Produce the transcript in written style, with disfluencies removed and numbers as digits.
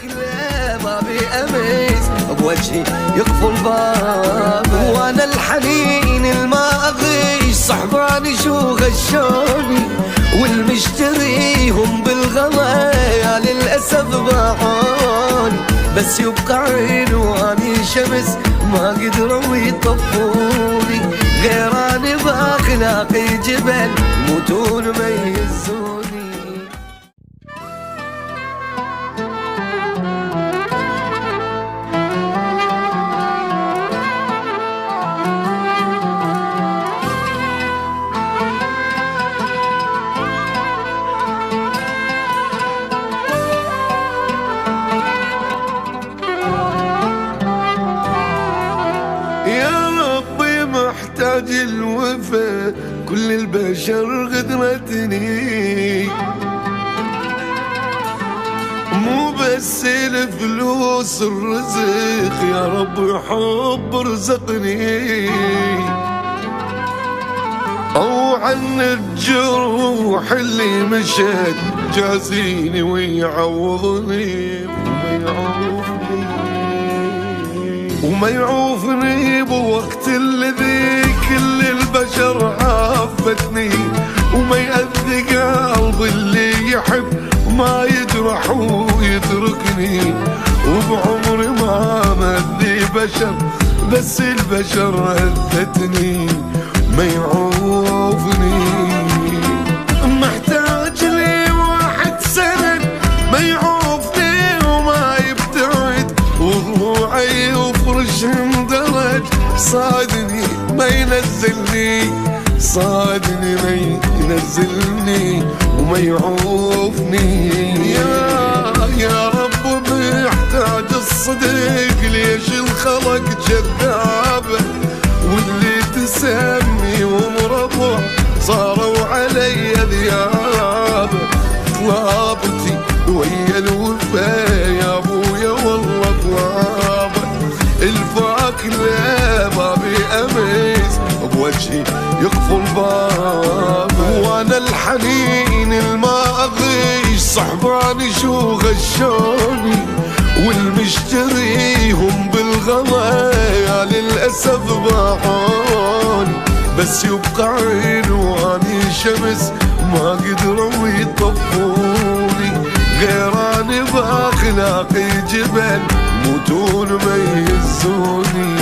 كله ما بي اميز بوجهي يقفل الباب، وانا الحنين الما اغيش صحباني شو غشوني، والمشتريهم بالغلا يا للاسف باعوني، بس يبقى عين واني شمس ما قدروا يطفوني، غيراني باخلاقي جبل موتون ما يهزوني. محتاج الوفا كل البشر غدرتني، مو بس الفلوس الرزق يا رب حب رزقني، او عن الجروح اللي مشت جازيني ويعوضني وما يعوفني بوقت الذي كل البشر عافتني، وما يأذي قلب اللي يحب ما يجرح ويتركني، وبعمري ما مذي بشر بس البشر أذتني ما يعوفني. محتاج لي واحد سند ما يعوفني وما يبتعد، وضلوعي وفرش اندرج صادني ما ينزلني، صادني ما ينزلني وما يعوفني. يا رب محتاج الصدق ليش الخلق جذابه، واللي تسمي ومربع صاروا علي ذيابه، طلابتي ويا الوفا يا ابويا والله طلابه، الفاكله ما بي اميز بوجهي يقفل الباب، وانا الحنين الما اغيش صحباني شو غشوني، والمشتريهم بالغلا يا للاسف باعوني، بس يبقى عين واني شمس ما قدروا يطفوني، غيراني باخلاقي جبل موتون ما يهزوني.